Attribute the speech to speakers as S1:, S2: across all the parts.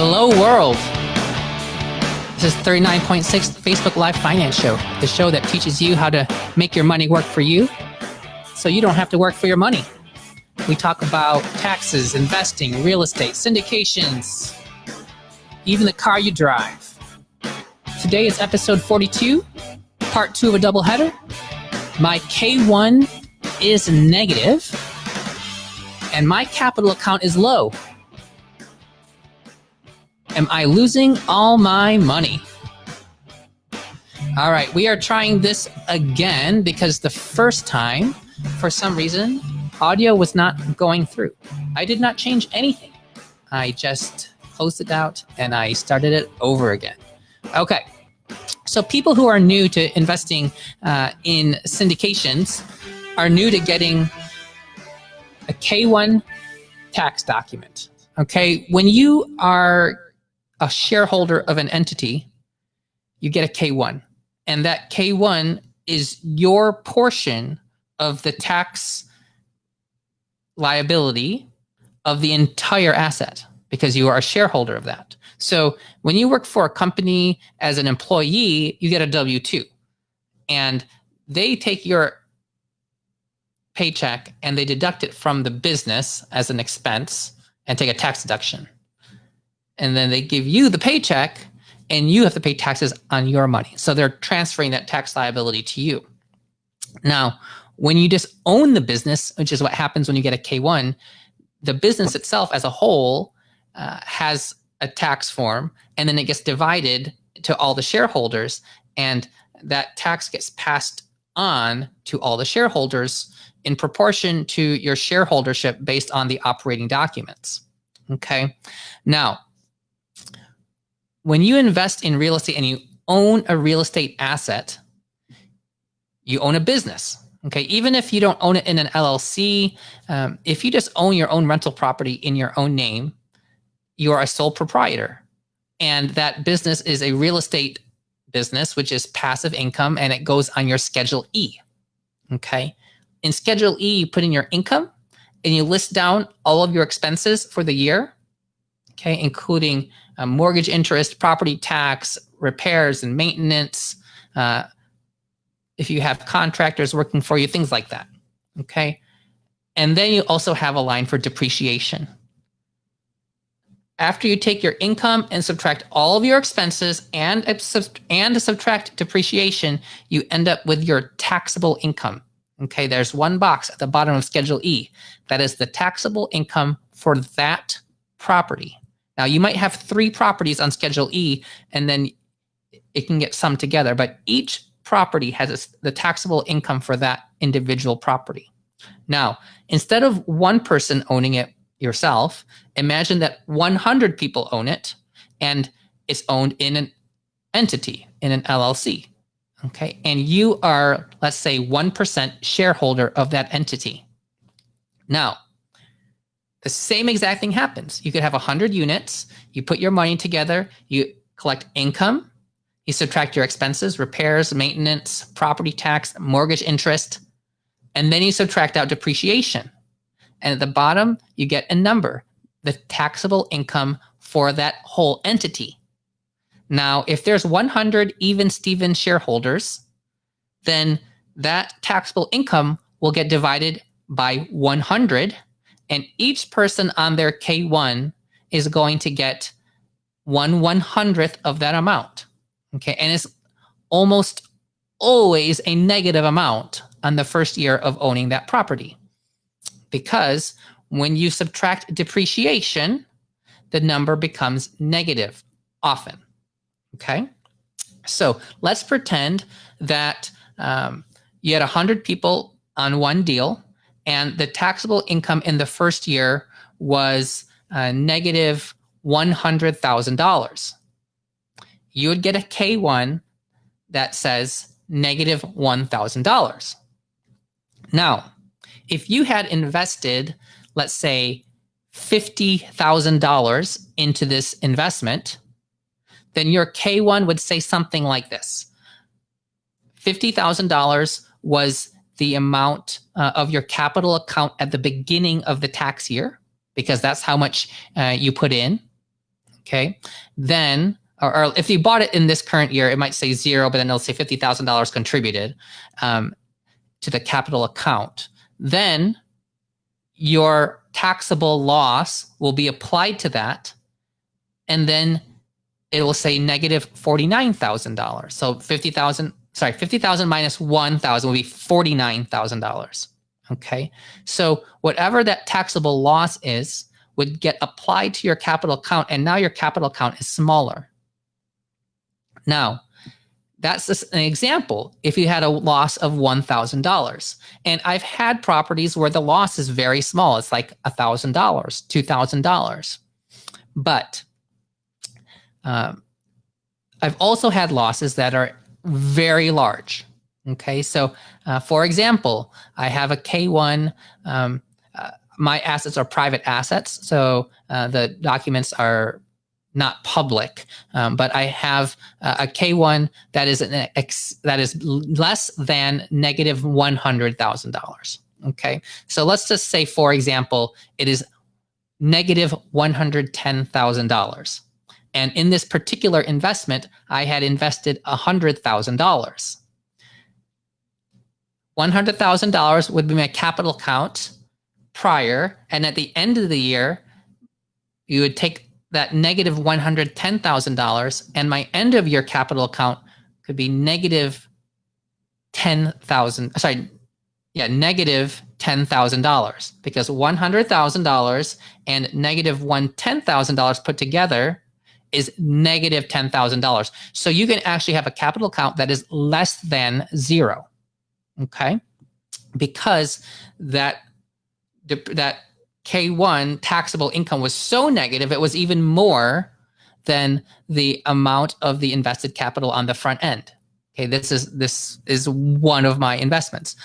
S1: Hello world. This is 39.6 Facebook Live Finance Show, the show that teaches you how to make your money work for you so you don't have to work for your money. We talk about taxes, investing, real estate, syndications, even the car you drive. Today is episode 42, part 2 of a doubleheader. My K-1 is negative and my capital account is low. Am I losing all my money? All right, we are trying this again because the first time, for some reason, audio was not going through. I did not change anything. I just closed it out and I started it over again. Okay, so people who are new to investing in syndications are new to getting a K-1 tax document. Okay, when you are a shareholder of an entity, you get a K-1. And that K-1 is your portion of the tax liability of the entire asset because you are a shareholder of that. So when you work for a company as an employee, you get a W-2. And they take your paycheck and they deduct it from the business as an expense and take a tax deduction. And then they give you the paycheck and you have to pay taxes on your money. So they're transferring that tax liability to you. Now, when you just own the business, which is what happens when you get a K-1, the business itself as a whole has a tax form, and then it gets divided to all the shareholders, and that tax gets passed on to all the shareholders in proportion to your shareholdership based on the operating documents. Okay. Now, when you invest in real estate and you own a real estate asset, you own a business. Okay, even if you don't own it in an LLC, if you just own your own rental property in your own name, you are a sole proprietor. And that business is a real estate business, which is passive income, and it goes on your Schedule E. Okay, in Schedule E, you put in your income and you list down all of your expenses for the year, okay, including mortgage interest, property tax, repairs and maintenance, if you have contractors working for you, things like that, okay? And then you also have a line for depreciation. After you take your income and subtract all of your expenses and subtract depreciation, you end up with your taxable income, okay? There's one box at the bottom of Schedule E. That is the taxable income for that property. Now, you might have 3 properties on Schedule E, and then it can get summed together, but each property has the taxable income for that individual property. Now, instead of one person owning it yourself, imagine that 100 people own it, and it's owned in an entity, in an LLC, okay? And you are, let's say, 1% shareholder of that entity. Now, the same exact thing happens. You could have 100 units, you put your money together, you collect income, you subtract your expenses, repairs, maintenance, property tax, mortgage interest, and then you subtract out depreciation. And at the bottom, you get a number, the taxable income for that whole entity. Now, if there's 100 even Steven shareholders, then that taxable income will get divided by 100, and each person on their K-1 is going to get 1/100th of that amount. Okay, and it's almost always a negative amount on the first year of owning that property. Because when you subtract depreciation, the number becomes negative often. Okay, so let's pretend that you had 100 people on one deal, and the taxable income in the first year was negative $100,000. You would get a K-1 that says negative $1,000. Now, if you had invested, let's say, $50,000 into this investment, then your K-1 would say something like this. $50,000 was the amount of your capital account at the beginning of the tax year, because that's how much you put in. Okay. Then, or if you bought it in this current year, it might say 0, but then it'll say $50,000 contributed to the capital account. Then your taxable loss will be applied to that, and then it will say negative $49,000. So 50,000 minus 1,000 will be $49,000. Okay. So whatever that taxable loss is would get applied to your capital account, and now your capital account is smaller. Now, that's just an example if you had a loss of $1,000. And I've had properties where the loss is very small. It's like $1,000, $2,000. But I've also had losses that are very large. Okay, so for example, I have a K-1. My assets are private assets, so the documents are not public, but I have a K-1 that is that is less than negative $100,000. Okay, so let's just say, for example, it is negative $110,000. And in this particular investment, I had invested $100,000. $100,000 would be my capital account prior, and at the end of the year, you would take that negative $110,000, and my end of year capital account could be negative negative $10,000, because $100,000 and negative $110,000 put together is negative $10,000. So you can actually have a capital account that is less than 0. Okay, because that K-1 taxable income was so negative, it was even more than the amount of the invested capital on the front end. Okay, this is one of my investments.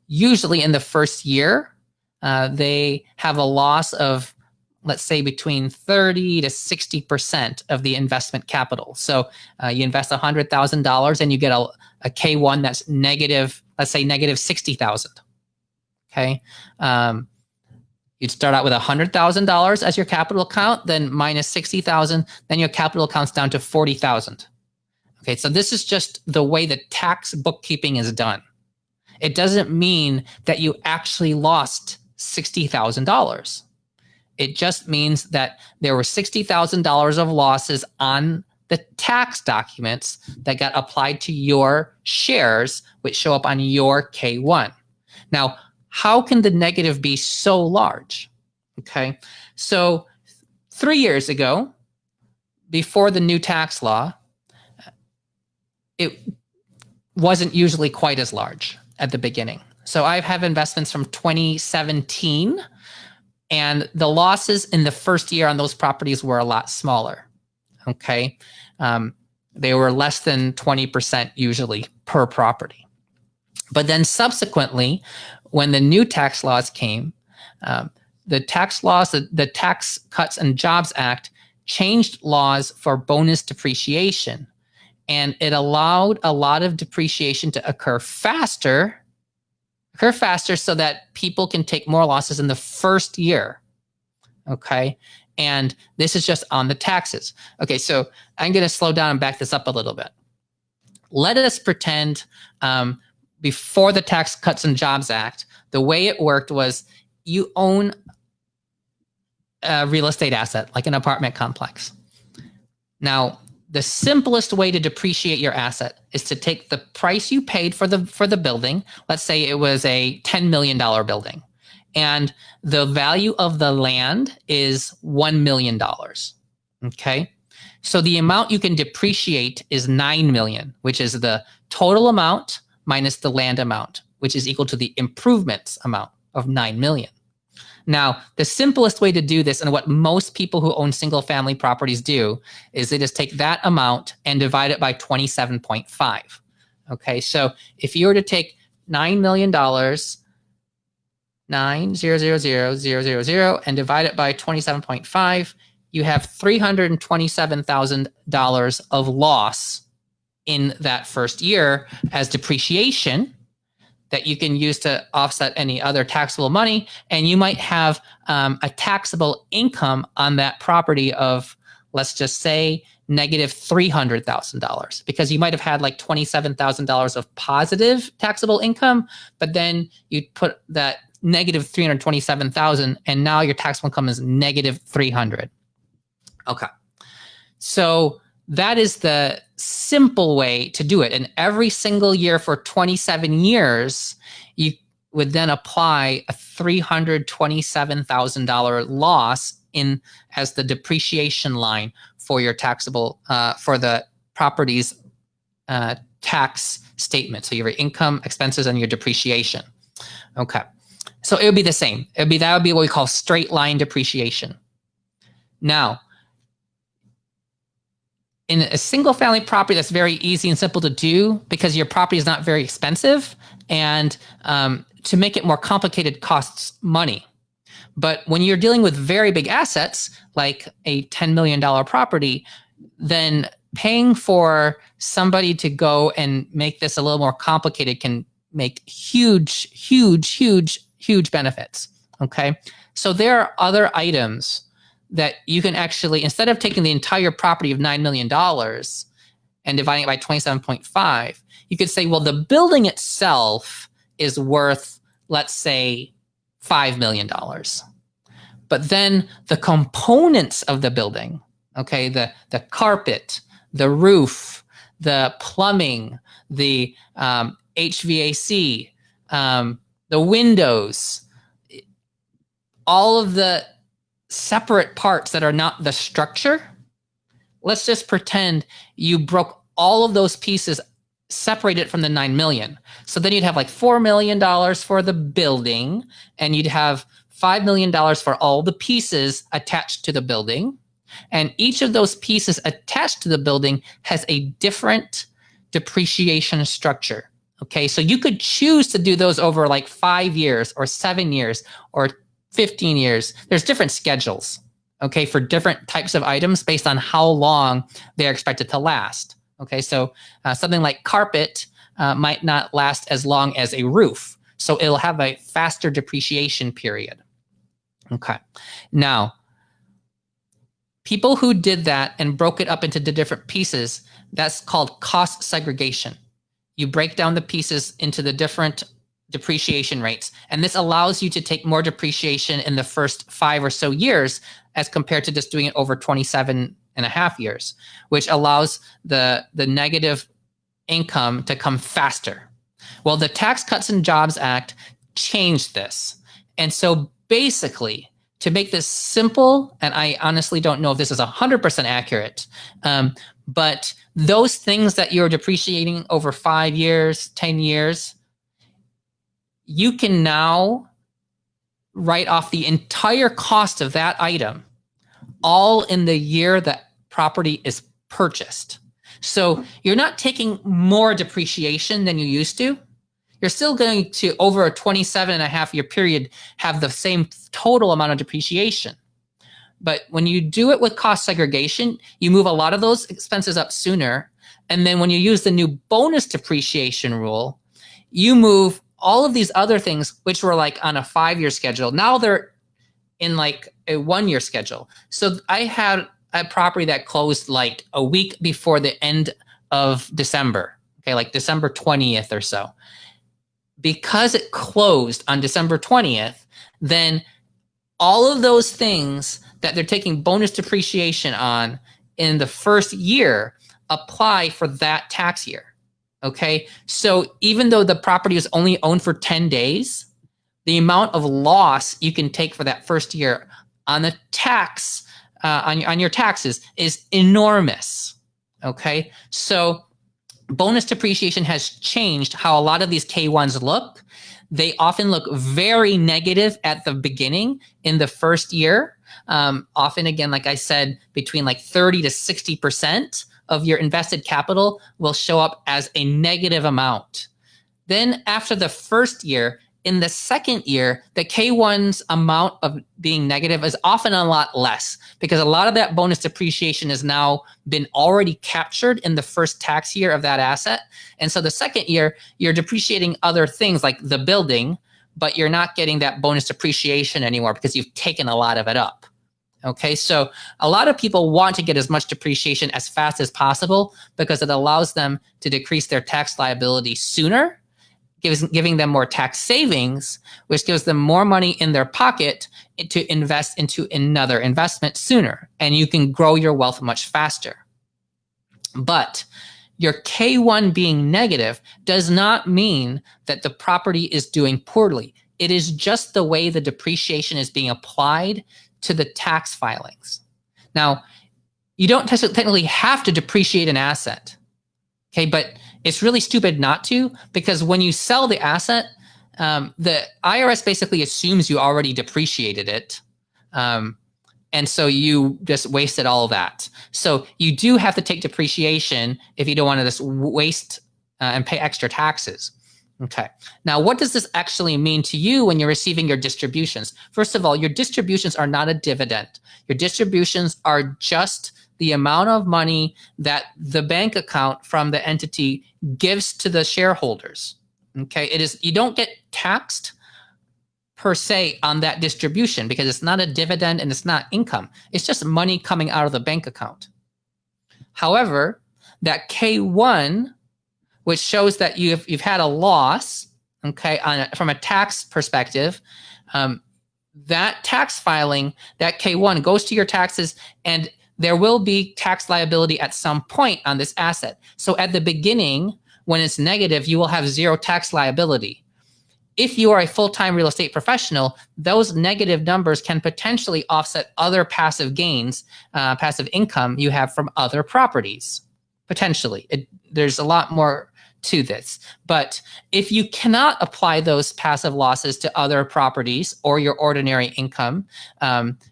S1: Usually in the first year, they have a loss of, let's say, between 30 to 60% of the investment capital. So you invest $100,000 and you get a K-1 that's negative, let's say negative 60,000. Okay. You'd start out with $100,000 as your capital account, then minus 60,000, then your capital account's down to 40,000. Okay. So this is just the way the tax bookkeeping is done. It doesn't mean that you actually lost $60,000. It just means that there were $60,000 of losses on the tax documents that got applied to your shares, which show up on your K-1. Now, how can the negative be so large? Okay, so 3 years ago, before the new tax law, it wasn't usually quite as large at the beginning. So I have investments from 2017, and the losses in the first year on those properties were a lot smaller. Okay. They were less than 20% usually per property. But then subsequently, when the new tax laws came, the tax laws, the Tax Cuts and Jobs Act changed laws for bonus depreciation. And it allowed a lot of depreciation to occur faster so that people can take more losses in the first year. Okay. And this is just on the taxes. Okay. So I'm going to slow down and back this up a little bit. Let us pretend before the Tax Cuts and Jobs Act, the way it worked was you own a real estate asset, like an apartment complex. Now, the simplest way to depreciate your asset is to take the price you paid for the building. Let's say it was a $10 million building, and the value of the land is $1 million. Okay. So the amount you can depreciate is $9 million, which is the total amount minus the land amount, which is equal to the improvements amount of $9 million. Now, the simplest way to do this, and what most people who own single family properties do, is they just take that amount and divide it by 27.5. Okay, so if you were to take $9 million, 9,000,000, and divide it by 27.5, you have $327,000 of loss in that first year as depreciation that you can use to offset any other taxable money. And you might have a taxable income on that property of, let's just say negative $300,000, because you might have had like $27,000 of positive taxable income, but then you put that negative 327,000, and now your taxable income is negative 300. Okay. So that is the simple way to do it. And every single year for 27 years, you would then apply a $327,000 loss in as the depreciation line for your taxable, for the property's tax statement. So your income, expenses, and your depreciation. Okay. So it would be the same. That would be what we call straight line depreciation. Now, in a single family property, that's very easy and simple to do because your property is not very expensive, and to make it more complicated costs money. But when you're dealing with very big assets, like a $10 million property, then paying for somebody to go and make this a little more complicated can make huge, huge, huge, huge benefits. Okay. So there are other items that you can actually, instead of taking the entire property of $9 million and dividing it by 27.5, you could say, well, the building itself is worth, let's say, $5 million. But then the components of the building, okay, the carpet, the roof, the plumbing, the HVAC, the windows, all of the separate parts that are not the structure, let's just pretend you broke all of those pieces, separated from the 9 million. So then you'd have like $4 million for the building, and you'd have $5 million for all the pieces attached to the building. And each of those pieces attached to the building has a different depreciation structure. Okay, so you could choose to do those over like 5 years or 7 years or 15 years. There's different schedules, okay, for different types of items based on how long they're expected to last. Okay, so something like carpet might not last as long as a roof. So it'll have a faster depreciation period. Okay, now, people who did that and broke it up into the different pieces, that's called cost segregation. You break down the pieces into the different depreciation rates, and this allows you to take more depreciation in the first 5 or so years as compared to just doing it over 27.5 years, which allows the negative income to come faster. Well, the Tax Cuts and Jobs Act changed this. And so basically, to make this simple, and I honestly don't know if this is 100% accurate, but those things that you're depreciating over 5 years, 10 years, you can now write off the entire cost of that item all in the year that property is purchased. So you're not taking more depreciation than you used to. You're still going to, over a 27.5 year period, have the same total amount of depreciation. But when you do it with cost segregation, you move a lot of those expenses up sooner. And then when you use the new bonus depreciation rule, you move all of these other things, which were like on a 5-year schedule. Now they're in like a 1-year schedule. So I had a property that closed like a week before the end of December, okay, like December 20th or so. Because it closed on December 20th, then all of those things that they're taking bonus depreciation on in the first year apply for that tax year. Okay, so even though the property was only owned for 10 days, the amount of loss you can take for that first year on the tax, on your taxes is enormous. Okay, so bonus depreciation has changed how a lot of these K-1s look. They often look very negative at the beginning in the first year. Often, again, like I said, between like 30 to 60% of your invested capital will show up as a negative amount. Then after the first year, in the second year, the K-1's amount of being negative is often a lot less because a lot of that bonus depreciation has now been already captured in the first tax year of that asset. And so the second year, you're depreciating other things like the building, but you're not getting that bonus depreciation anymore because you've taken a lot of it up. Okay, so a lot of people want to get as much depreciation as fast as possible because it allows them to decrease their tax liability sooner, giving them more tax savings, which gives them more money in their pocket to invest into another investment sooner. And you can grow your wealth much faster. But your K-1 being negative does not mean that the property is doing poorly. It is just the way the depreciation is being applied to the tax filings. Now, you don't technically have to depreciate an asset, okay? But it's really stupid not to, because when you sell the asset, the IRS basically assumes you already depreciated it. And so you just wasted all of that. So you do have to take depreciation if you don't want to just waste and pay extra taxes. Okay. Now, what does this actually mean to you when you're receiving your distributions? First of all, your distributions are not a dividend. Your distributions are just the amount of money that the bank account from the entity gives to the shareholders. Okay. It is, you don't get taxed per se on that distribution because it's not a dividend and it's not income. It's just money coming out of the bank account. However, that K-1, which shows that you've had a loss, okay, from a tax perspective, that tax filing, that K-1 goes to your taxes, and there will be tax liability at some point on this asset. So at the beginning, when it's negative, you will have zero tax liability. If you are a full-time real estate professional, those negative numbers can potentially offset other passive gains, passive income you have from other properties. Potentially. There's a lot more to this. But if you cannot apply those passive losses to other properties or your ordinary income,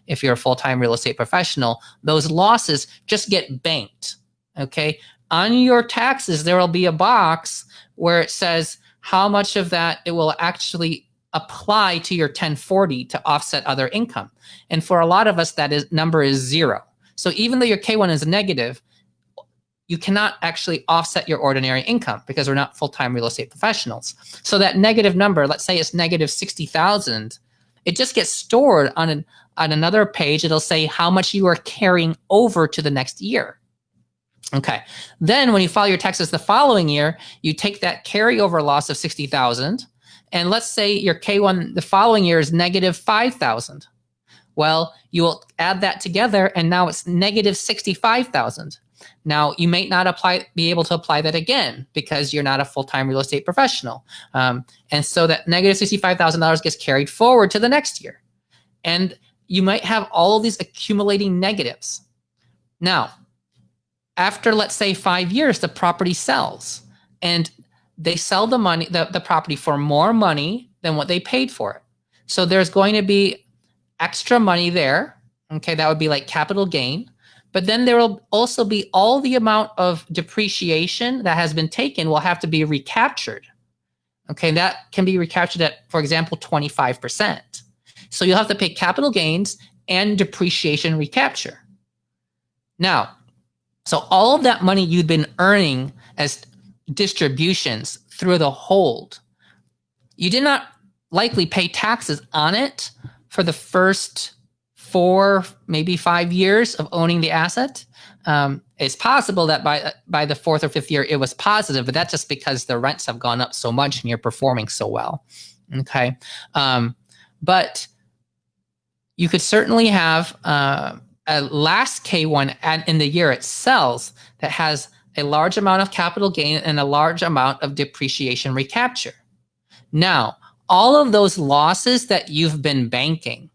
S1: if you're a full-time real estate professional, those losses just get banked. Okay? On your taxes, there will be a box where it says how much of that it will actually apply to your 1040 to offset other income. And for a lot of us, number is zero. So even though your K-1 is negative, you cannot actually offset your ordinary income because we're not full-time real estate professionals. So that negative number, let's say it's negative 60,000, it just gets stored on another page. It'll say how much you are carrying over to the next year. Okay. Then when you file your taxes the following year, you take that carryover loss of 60,000, and let's say your K-1 the following year is negative 5,000. Well, you will add that together, and now it's negative 65,000. Now, you may not be able to apply that again because you're not a full-time real estate professional. And so that negative $65,000 gets carried forward to the next year. And you might have all of these accumulating negatives. Now, after, let's say, 5 years, the property sells. And they sell the property for more money than what they paid for it. So there's going to be extra money there. Okay, that would be like capital gain. But then there will also be all the amount of depreciation that has been taken will have to be recaptured. Okay, that can be recaptured at, for example, 25%. So you'll have to pay capital gains and depreciation recapture. Now, so all of that money you'd been earning as distributions through the hold, you did not likely pay taxes on it for the first 4, maybe 5 years of owning the asset. It's possible that by the 4th or 5th year it was positive, but that's just because the rents have gone up so much and you're performing so well. Okay, but you could certainly have a last K-1 in the year it sells that has a large amount of capital gain and a large amount of depreciation recapture. Now, all of those losses that you've been banking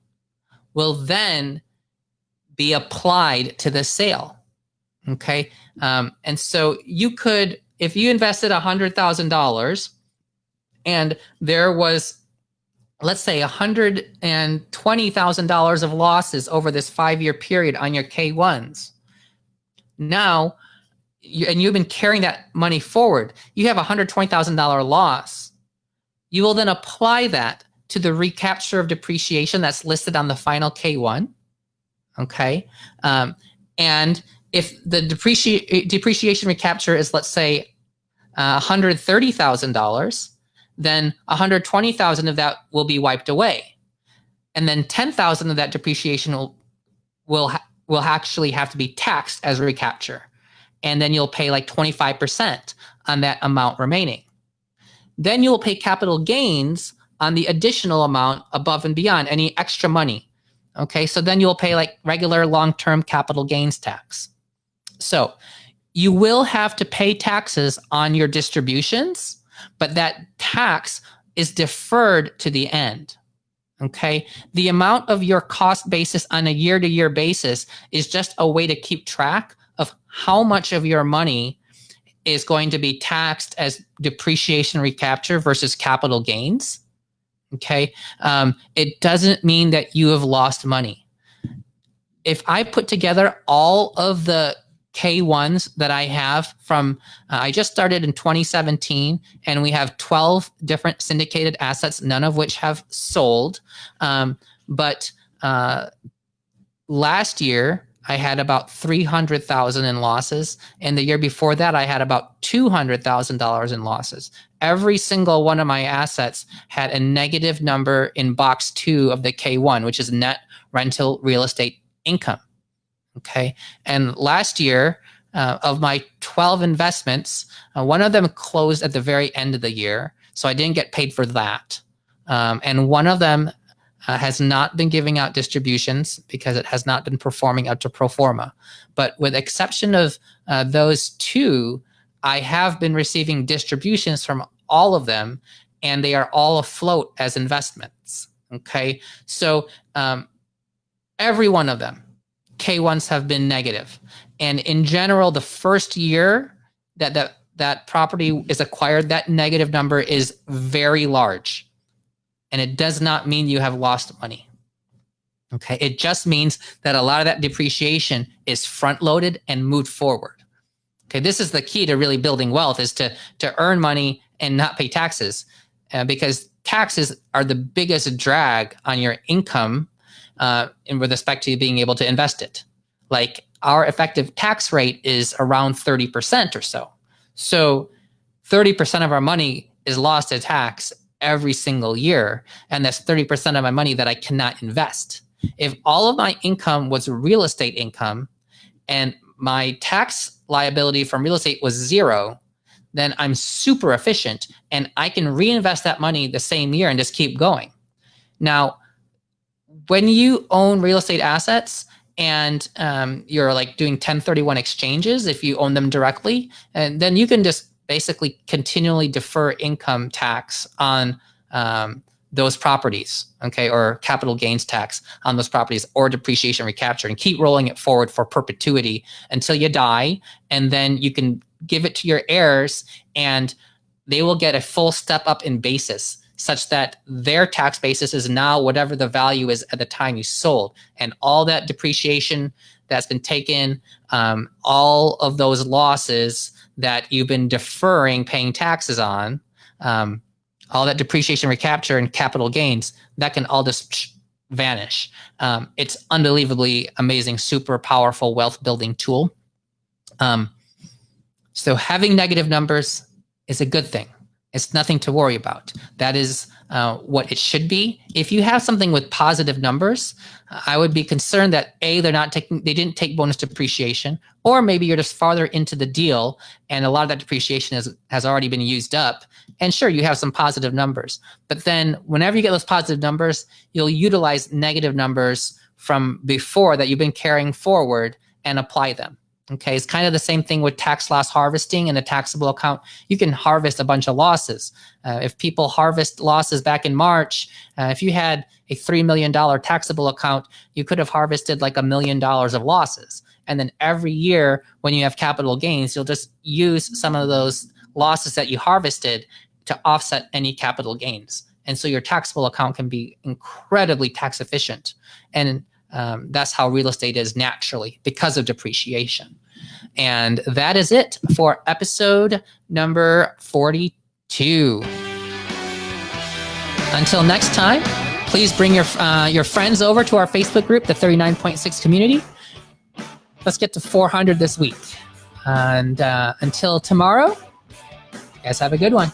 S1: will then be applied to the sale. Okay. And so you could, if you invested $100,000 and there was, let's say, $120,000 of losses over this 5-year period on your K-1s. Now, and you've been carrying that money forward, you have a $120,000 loss. You will then apply that to the recapture of depreciation that's listed on the final K-1. Okay. And if the depreciation recapture is, let's say, $130,000, then $120,000 of that will be wiped away. And then $10,000 of that depreciation will actually have to be taxed as recapture. And then you'll pay like 25% on that amount remaining. Then you'll pay capital gains on the additional amount above and beyond any extra money. Okay, so then you'll pay like regular long-term capital gains tax. So you will have to pay taxes on your distributions, but that tax is deferred to the end. Okay, the amount of your cost basis on a year-to-year basis is just a way to keep track of how much of your money is going to be taxed as depreciation recapture versus capital gains. Okay, it doesn't mean that you have lost money. If I put together all of the K-1s that I have from, I just started in 2017, and we have 12 different syndicated assets, none of which have sold. But last year, I had about $300,000 in losses. And the year before that, I had about $200,000 in losses. Every single one of my assets had a negative number in box 2 of the K-1, which is net rental real estate income. Okay. And last year, of my 12 investments, one of them closed at the very end of the year. So I didn't get paid for that. And one of them has not been giving out distributions because it has not been performing up to pro forma. But with exception of those two, I have been receiving distributions from all of them, and they are all afloat as investments. Okay, so every one of them, K-1s have been negative. And in general, the first year that property is acquired, that negative number is very large. And it does not mean you have lost money. Okay, it just means that a lot of that depreciation is front-loaded and moved forward. Okay, this is the key to really building wealth, is to earn money and not pay taxes, because taxes are the biggest drag on your income in with respect to being able to invest it. Like, our effective tax rate is around 30% or so. So 30% of our money is lost to tax every single year, and that's 30% of my money that I cannot invest. If all of my income was real estate income and my tax liability from real estate was zero, then I'm super efficient and I can reinvest that money the same year and just keep going. Now, when you own real estate assets and you're like doing 1031 exchanges, if you own them directly, and then you can just basically continually defer income tax on those properties, okay, or capital gains tax on those properties, or depreciation recapture, and keep rolling it forward for perpetuity until you die. And then you can give it to your heirs, and they will get a full step up in basis, such that their tax basis is now whatever the value is at the time you sold. And all that depreciation that's been taken, all of those losses that you've been deferring paying taxes on, all that depreciation recapture and capital gains, that can all just vanish. It's unbelievably amazing, super powerful wealth building tool. So having negative numbers is a good thing. It's nothing to worry about. That is what it should be. If you have something with positive numbers, I would be concerned that they didn't take bonus depreciation, or maybe you're just farther into the deal and a lot of that depreciation has already been used up. And sure, you have some positive numbers, but then whenever you get those positive numbers, you'll utilize negative numbers from before that you've been carrying forward and apply them. Okay, it's kind of the same thing with tax loss harvesting in the taxable account. You can harvest a bunch of losses. If people harvest losses back in March, if you had a $3 million taxable account, you could have harvested like $1 million of losses. And then every year when you have capital gains, you'll just use some of those losses that you harvested to offset any capital gains. And so your taxable account can be incredibly tax efficient. And that's how real estate is naturally, because of depreciation. And that is it for episode number 42. Until next time, please bring your friends over to our Facebook group, the 39.6 community. Let's get to 400 this week. And until tomorrow, you guys have a good one.